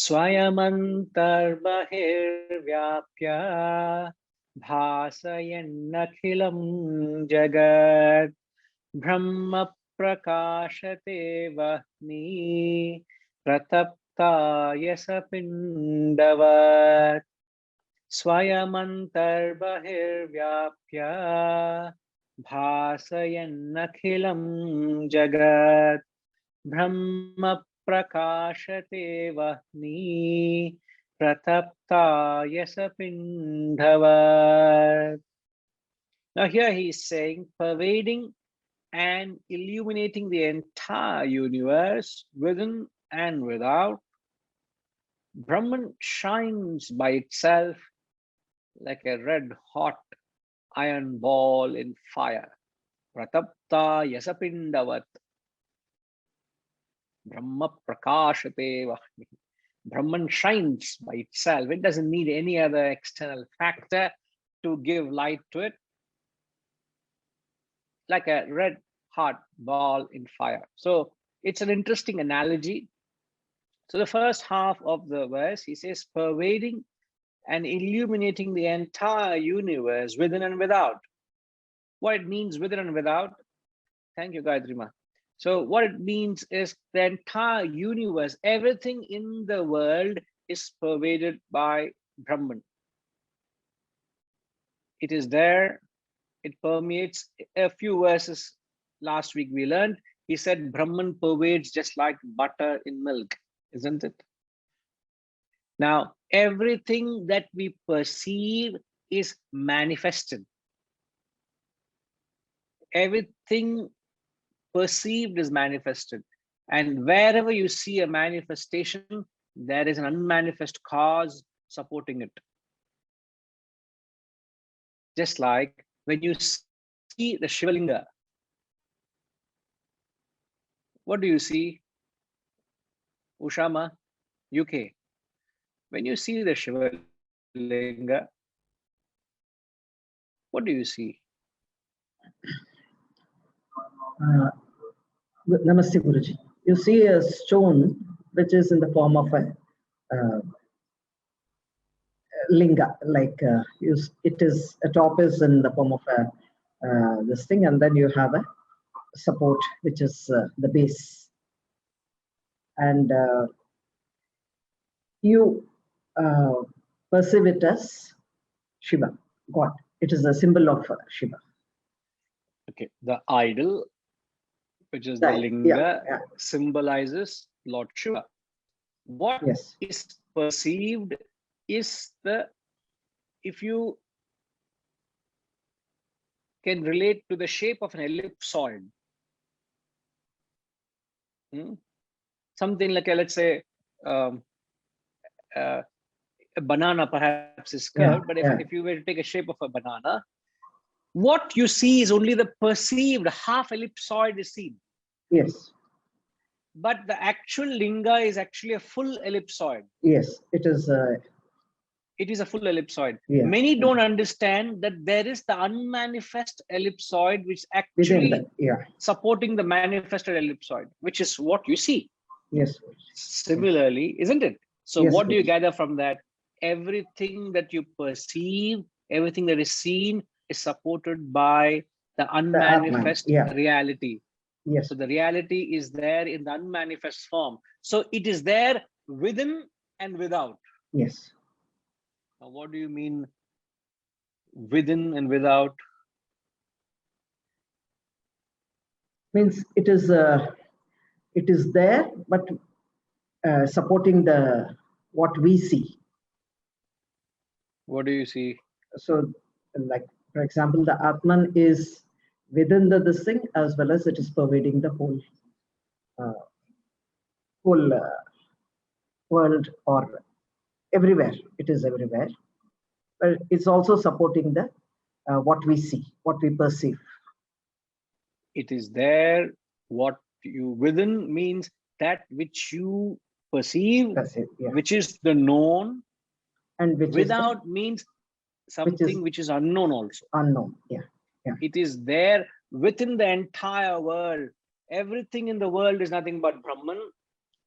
स्वयमन्तर्बहिर्व्याप्य भासयन्नखिलं जगत् ब्रह्म प्रकाशते वह्नि प्रतप्ताय सपिण्डवत् स्वयमन्तर्बहिर्व्याप्य भासयन्नखिलं जगत् ब्रह्म प्रकाशते वह्नि प्रतप्ताय सपिण्डवत्. Now here he is saying pervading and illuminating the entire universe within and without, Brahman shines by itself like a red hot iron ball in fire. Pratapta yasapindavat. Brahma prakashate vahni. Brahman shines by itself. It doesn't need any other external factor to give light to it. Like a red hot ball in fire. So it's an interesting analogy. So the first half of the verse, he says, pervading and illuminating the entire universe within and without. What it means within and without, thank you, Gayatri Ma. So what it means is the entire universe, everything in the world is pervaded by Brahman. It is there, it permeates. A few verses last week we learned, he said Brahman pervades just like butter in milk, isn't it? Now, everything that we perceive is manifested. Everything perceived is manifested. And wherever you see a manifestation, there is an unmanifest cause supporting it. Just like when you see the Shivalinga, what do you see? Ushama, UK. When you see the Shivalinga, what do you see? Namaste Guruji. You see a stone which is in the form of a linga, like it is a top is in the form of a this thing, and then you have a support which is the base, and you perceive it as Shiva, God. It is a symbol of Shiva. Okay, the idol, which is the linga, symbolizes Lord Shiva. What is perceived is the, if you can relate to the shape of an ellipsoid, something like a, let's say, a banana perhaps is curved, but if you were to take a shape of a banana, what you see is only the perceived half ellipsoid is seen. Yes. But the actual linga is actually a full ellipsoid. Yes, it is. It is a full ellipsoid. Yeah. Many don't understand that there is the unmanifest ellipsoid which actually supporting the manifested ellipsoid, which is what you see. Yes. Similarly, isn't it? So what do you gather from that? Everything that you perceive, everything that is seen is supported by the unmanifest reality. Yes. So the reality is there in the unmanifest form. So it is there within and without. Yes. Now, what do you mean within and without? Means it is there, but supporting the what we see. What do you see? So, like for example, the Atman is within this thing as well as it is pervading the whole world or everywhere. It is everywhere, but it's also supporting the what we see, what we perceive. It is there. What you within means that which you perceive, which is the known, and which without means something which is unknown also. Unknown, It is there within the entire world. Everything in the world is nothing but Brahman,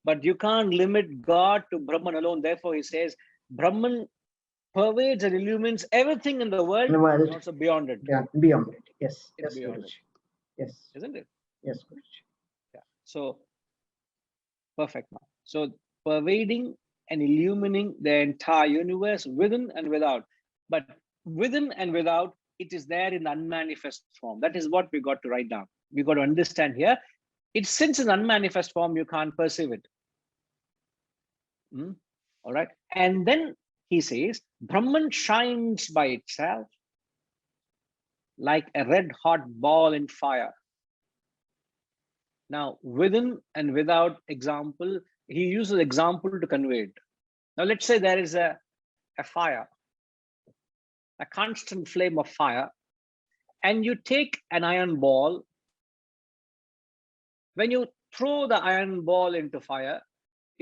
but you can't limit God to Brahman alone. Therefore, he says Brahman pervades and illumines everything in the world, and also beyond it. Yeah, beyond it. Yes. It's Yes, beyond Guruji. it, Yes. isn't it? Yes, Guruji. Yeah. So perfect. Now, so pervading and illumining the entire universe within and without. But within and without, it is there in the unmanifest form. That is what we got to write down. We got to understand here. It's since in unmanifest form, you can't perceive it. All right. And then he says, Brahman shines by itself like a red hot ball in fire. Now, within and without example, he uses example to convey it. Now, let's say there is a fire, a constant flame of fire, and you take an iron ball. When you throw the iron ball into fire,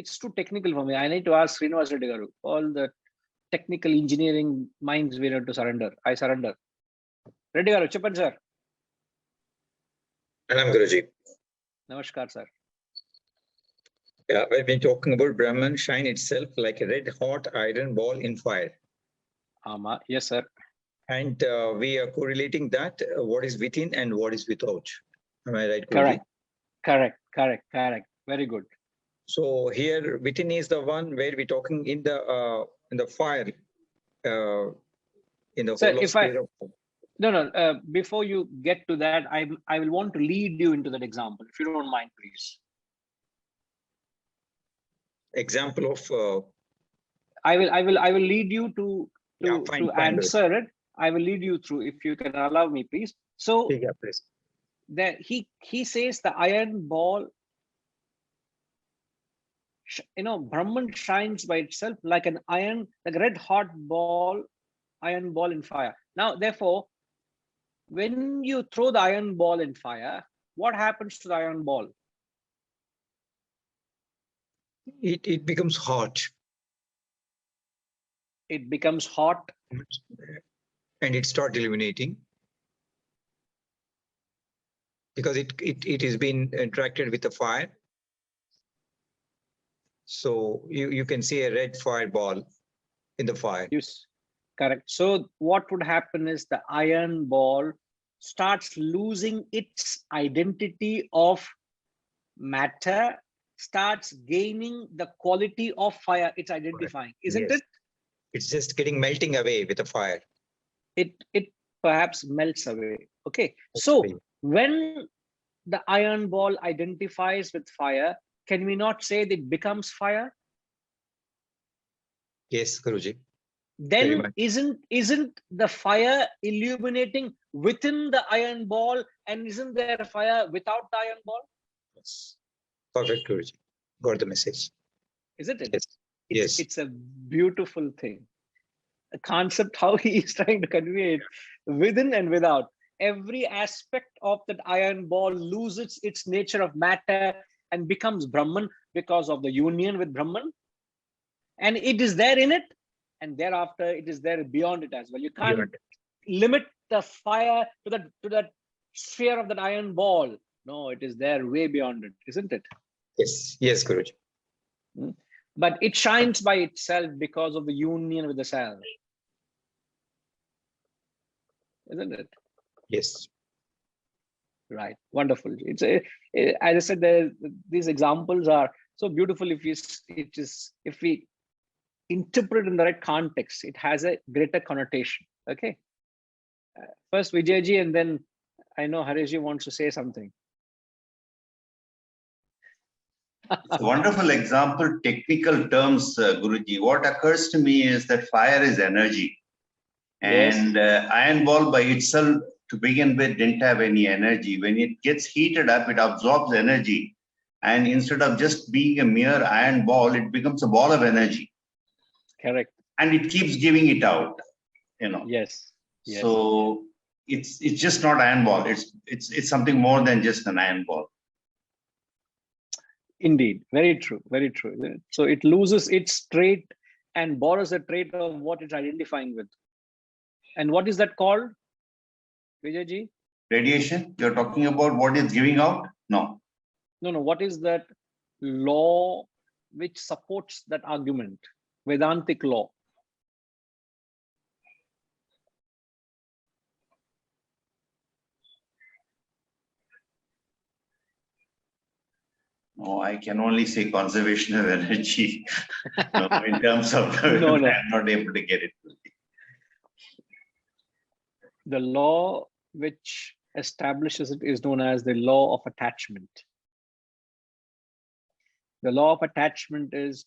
it's too technical for me. I need to ask Srinivas Reddy Garu. All the technical engineering minds we need to surrender. I surrender. Reddy Garu, Chippan sir. Anam Guruji. Namaskar, sir. Yeah, we've been talking about Brahman shine itself like a red hot iron ball in fire. Ama, yes, sir. And we are correlating that what is within and what is without. Am I right, Guruji? Correct. Correct. Correct. Correct. Very good. So here within is the one where we're talking in the fire, in the Sir, whole if sphere of. No, before you get to that, I will want to lead you into that example, if you don't mind, please. Example of. I will lead you to fine, answer it. I will lead you through, if you can allow me, please. So Yeah, please. that he says the iron ball, Brahman shines by itself like an iron, like a red hot ball, iron ball in fire. Now, therefore, when you throw the iron ball in fire, what happens to the iron ball? It becomes hot. It becomes hot. And it starts illuminating. Because it has been interacted with the fire. So you can see a red fireball in the fire. Yes, correct. So what would happen is the iron ball starts losing its identity of matter, starts gaining the quality of fire it's identifying, isn't Yes. it? It's just getting melting away with the fire. It perhaps melts away. Okay. So when the iron ball identifies with fire, can we not say that it becomes fire? Yes, Guruji. Then isn't the fire illuminating within the iron ball, and isn't there fire without the iron ball? Yes. Perfect, Guruji. Got the message. Isn't it? Yes. Yes. It's a beautiful thing. A concept how he is trying to convey it, within and without. Every aspect of that iron ball loses its nature of matter and becomes Brahman because of the union with Brahman. And it is there in it, and thereafter it is there beyond it as well. You can't limit the fire to that sphere of that iron ball. No, it is there way beyond it, isn't it? Yes. Yes, Guruji. But it shines by itself because of the union with the self, isn't it? Yes. Right. Wonderful. It's as I said, these examples are so beautiful. If we interpret in the right context, it has a greater connotation. Okay. First Vijayji, and then I know Harishji wants to say something. It's a wonderful example, technical terms, Guruji. What occurs to me is that fire is energy. And iron ball by itself, to begin with, didn't have any energy. When it gets heated up, it absorbs energy. And instead of just being a mere iron ball, it becomes a ball of energy. Correct. And it keeps giving it out, Yes. So it's just not iron ball. It's something more than just an iron ball. Indeed. Very true. Very true. So it loses its trait and borrows a trait of what it's identifying with. And what is that called, Vijayji? Radiation? You're talking about what it's giving out? No. No. What is that law which supports that argument, Vedantic law? No, I can only say conservation of energy. No, in terms of, No. I'm not able to get it. The law which establishes it is known as the law of attachment. The law of attachment is,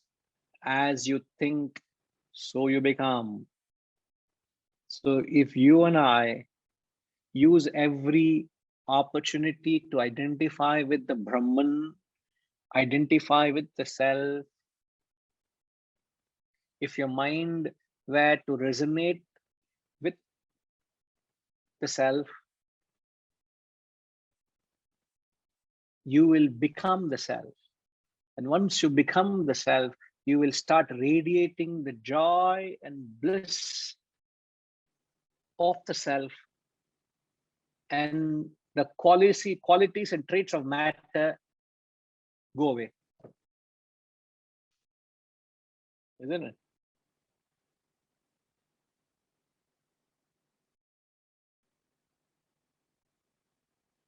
as you think, so you become. So if you and I use every opportunity to identify with the Brahman, identify with the self, if your mind were to resonate with the self, you will become the self. And once you become the self, you will start radiating the joy and bliss of the self, and the qualities and traits of matter go away. Isn't it?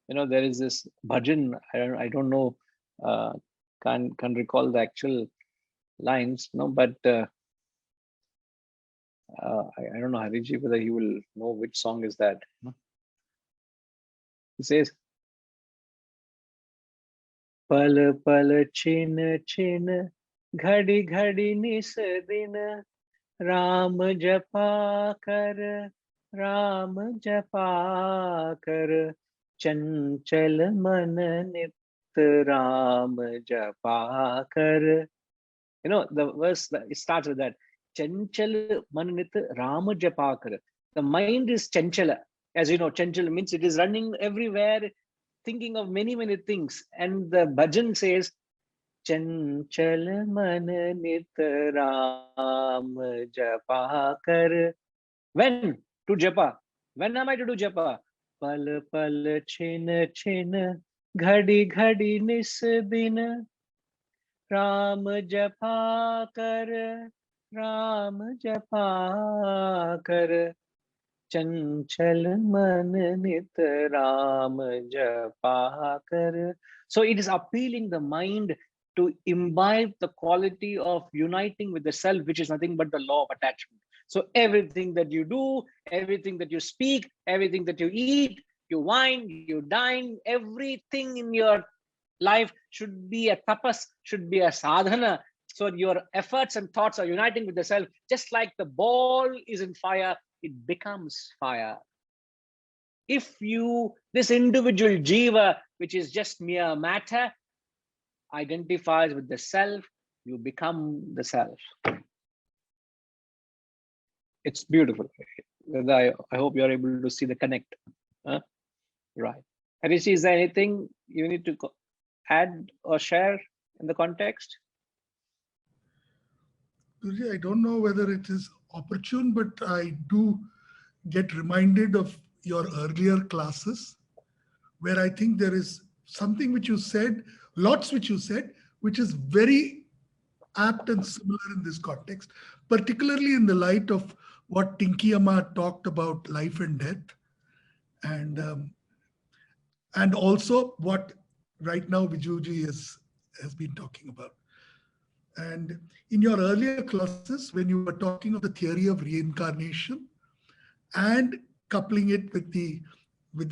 You know, there is this bhajan, I don't know, can recall the actual lines, no, but I don't know, Hariji, whether he will know which song is that. No? He says, pal pal chin chin, ghadi ghadi nis din, Ram japa kar, Ram japa kar, chanchal man nit Ram japa kar. You know, the verse, it starts with that. Chanchal man nit Ram japa kar. The mind is chanchala. As you know, chanchala means it is running everywhere, thinking of many, many things. And the bhajan says, Chanchal man nit Ram japa kar. When to japa? When am I to do japa? Pal pal chin chin, ghadi ghadi nis din, Ram japa kar, Ram japa kar, chanchal man nit Ram japa kar. So it is appealing the mind to imbibe the quality of uniting with the self, which is nothing but the law of attachment. So everything that you do, everything that you speak, everything that you eat, you wine, you dine, everything in your life should be a tapas, should be a sadhana. So your efforts and thoughts are uniting with the self. Just like the ball is in fire, it becomes fire. If you, this individual jiva, which is just mere matter, identifies with the self, you become the self. It's beautiful. I hope you're able to see the connect. Right. Harishi, is there anything you need to add or share in the context? I don't know whether it is opportune, but I do get reminded of your earlier classes, where I think there is something which you said, lots which you said, which is very apt and similar in this context, particularly in the light of what Tinky Amma talked about life and death, and also what right now Vijuji has been talking about. And in your earlier classes, when you were talking of the theory of reincarnation and coupling it with the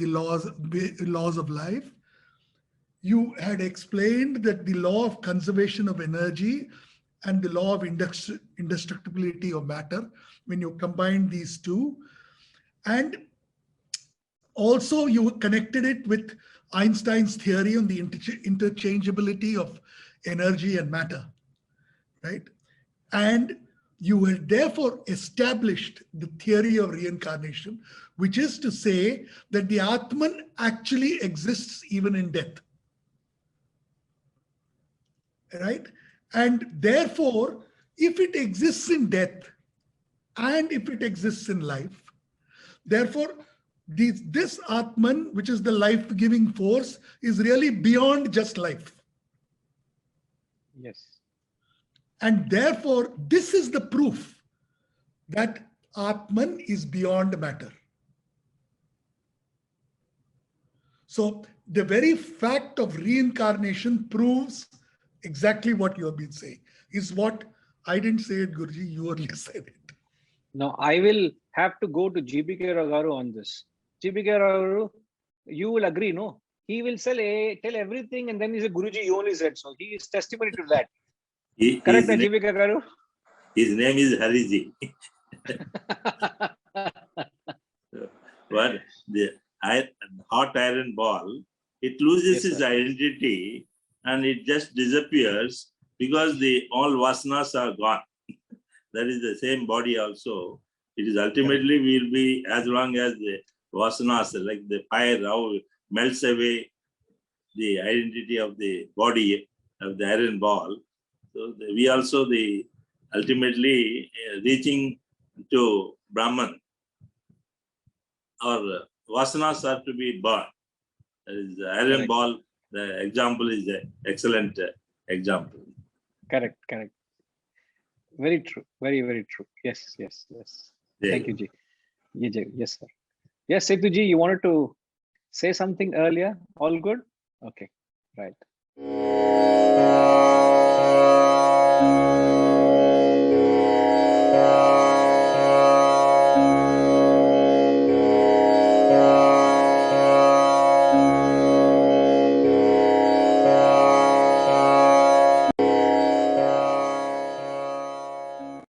laws of life, you had explained that the law of conservation of energy and the law of indestructibility of matter, when you combine these two, and also you connected it with Einstein's theory on the interchangeability of energy and matter, right? And you had therefore established the theory of reincarnation, which is to say that the Atman actually exists even in death, right? And therefore, if it exists in death and if it exists in life, therefore, this Atman, which is the life-giving force, is really beyond just life. Yes. And therefore, this is the proof that Atman is beyond matter. So the very fact of reincarnation proves exactly what you have been saying. Is what I didn't say it, Guruji, you only said it. Now, I will have to go to GBK Ragaru on this. GBK Ragaru, you will agree, no? He will tell everything, and then he says, Guruji, you only said so. He is testimony to that. Correct, GBK Ragaru? His name is Hariji. But the hot iron ball, it loses its identity and it just disappears because all vasanas are gone. That is the same body also. It is ultimately will be, as long as the vasanas, like the fire, how it melts away the identity of the body of the iron ball. So we also ultimately reaching to Brahman, or vasanas are to be burned. That is the iron ball. The example is an excellent example. Correct. Very true. Very, very true. Yes. Yeah. Thank you, Ji. Yes, sir. Yes, Setu Ji, you wanted to say something earlier? All good? Okay, right.